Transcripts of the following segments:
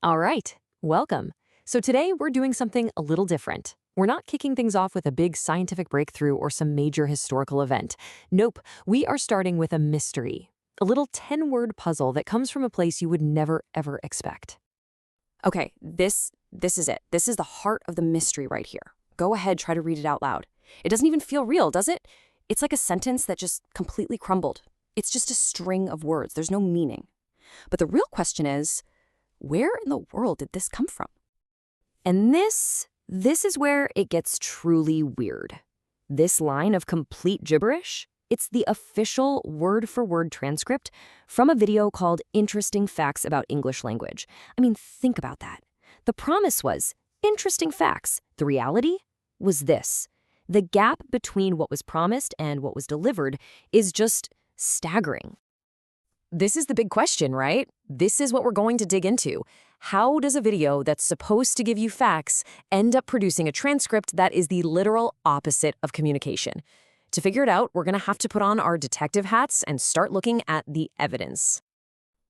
All right, welcome. So today we're doing something a little different. We're not kicking things off with a big scientific breakthrough or some major historical event. Nope, we are starting with a mystery. A little 10-word puzzle that comes from a place you would never, ever expect. Okay, this is it. This is the heart of the mystery right here. Go ahead, try to read it out loud. It doesn't even feel real, does it? It's like a sentence that just completely crumbled. It's just a string of words. There's no meaning. But the real question is, where in the world did this come from? And this is where it gets truly weird. This line of complete gibberish, it's the official word-for-word transcript from a video called Interesting Facts About English Language. I mean, think about that. The promise was interesting facts. The reality was this. The gap between what was promised and what was delivered is just staggering. This is the big question, right? This is what we're going to dig into. How does a video that's supposed to give you facts end up producing a transcript that is the literal opposite of communication? To figure it out, we're going to have to put on our detective hats and start looking at the evidence.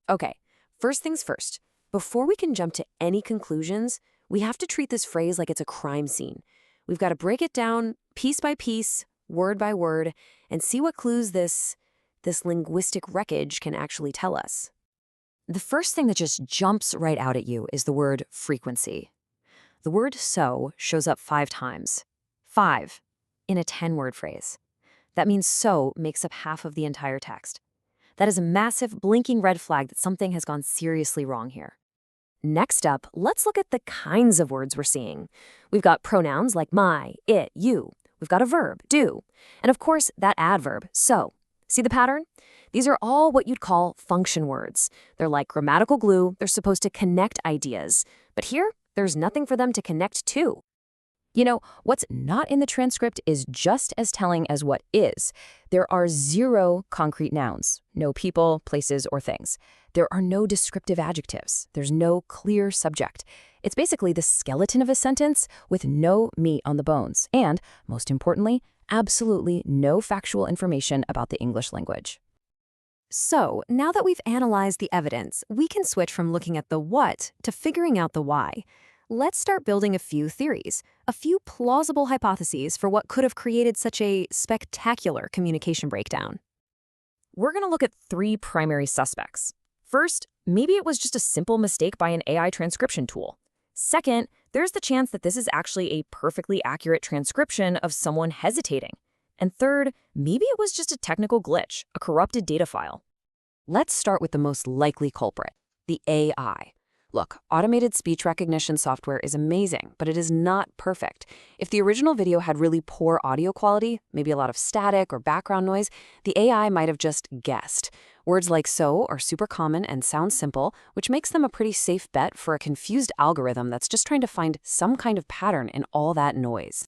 Okay, first things first. Before we can jump to any conclusions, we have to treat this phrase like it's a crime scene. We've got to break it down piece by piece, word by word, and see what clues this linguistic wreckage can actually tell us. The first thing that just jumps right out at you is the word frequency. The word so shows up 5 times. 5 in a 10-word phrase. That means so makes up half of the entire text. That is a massive blinking red flag that something has gone seriously wrong here. Next up, let's look at the kinds of words we're seeing. We've got pronouns like my, it, you. We've got a verb, do. And of course, that adverb, so. See the pattern? These are all what you'd call function words. They're like grammatical glue. They're supposed to connect ideas. But here, there's nothing for them to connect to. You know, what's not in the transcript is just as telling as what is. There are 0 concrete nouns, no people, places, or things. There are no descriptive adjectives. There's no clear subject. It's basically the skeleton of a sentence with no meat on the bones. And, most importantly, absolutely no factual information about the English language. So, now that we've analyzed the evidence, we can switch from looking at the what to figuring out the why. Let's start building a few theories, a few plausible hypotheses for what could have created such a spectacular communication breakdown. We're going to look at 3 primary suspects. First, maybe it was just a simple mistake by an AI transcription tool. Second, there's the chance that this is actually a perfectly accurate transcription of someone hesitating. And third, maybe it was just a technical glitch, a corrupted data file. Let's start with the most likely culprit, the AI. Look, automated speech recognition software is amazing, but it is not perfect. If the original video had really poor audio quality, maybe a lot of static or background noise, the AI might have just guessed. Words like so are super common and sound simple, which makes them a pretty safe bet for a confused algorithm that's just trying to find some kind of pattern in all that noise.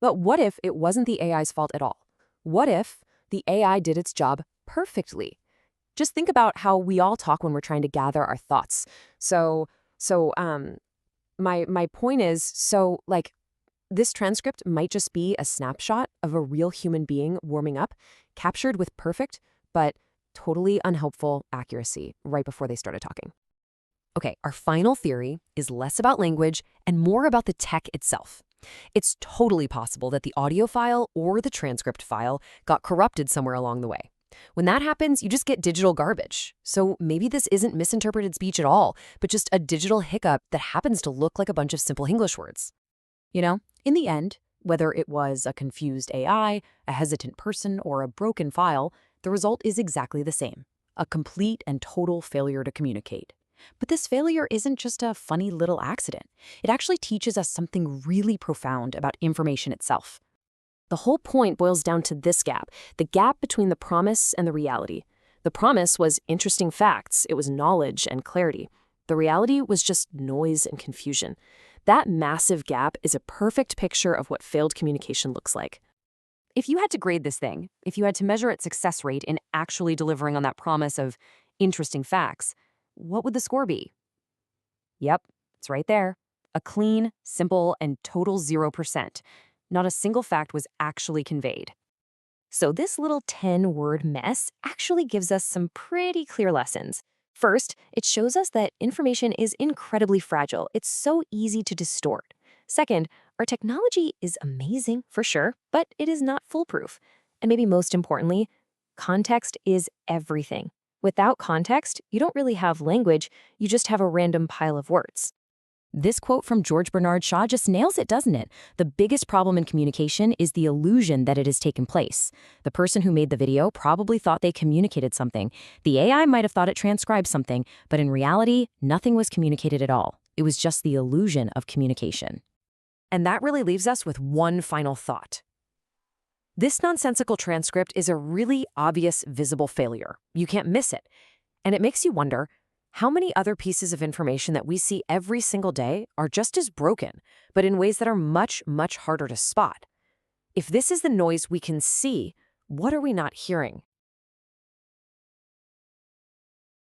But what if it wasn't the AI's fault at all? What if the AI did its job perfectly? Just think about how we all talk when we're trying to gather our thoughts. My point is, this transcript might just be a snapshot of a real human being warming up, captured with perfect, but totally unhelpful accuracy right before they started talking. Okay, our final theory is less about language and more about the tech itself. It's totally possible that the audio file or the transcript file got corrupted somewhere along the way. When that happens, you just get digital garbage. So maybe this isn't misinterpreted speech at all, but just a digital hiccup that happens to look like a bunch of simple English words. You know, in the end, whether it was a confused AI, a hesitant person, or a broken file, the result is exactly the same: a complete and total failure to communicate. But this failure isn't just a funny little accident. It actually teaches us something really profound about information itself. The whole point boils down to this gap, the gap between the promise and the reality. The promise was interesting facts, it was knowledge and clarity. The reality was just noise and confusion. That massive gap is a perfect picture of what failed communication looks like. If you had to grade this thing, if you had to measure its success rate in actually delivering on that promise of interesting facts, what would the score be? Yep, it's right there. A clean, simple, and total 0%. Not a single fact was actually conveyed. So this little 10-word mess actually gives us some pretty clear lessons. First, it shows us that information is incredibly fragile. It's so easy to distort. Second, our technology is amazing for sure, but it is not foolproof. And maybe most importantly, context is everything. Without context, you don't really have language, you just have a random pile of words. This quote from George Bernard Shaw just nails it, doesn't it? The biggest problem in communication is the illusion that it has taken place. The person who made the video probably thought they communicated something. The AI might have thought it transcribed something, but in reality, nothing was communicated at all. It was just the illusion of communication. And that really leaves us with one final thought. This nonsensical transcript is a really obvious, visible failure. You can't miss it. And it makes you wonder, how many other pieces of information that we see every single day are just as broken, but in ways that are much, much harder to spot? If this is the noise we can see, what are we not hearing?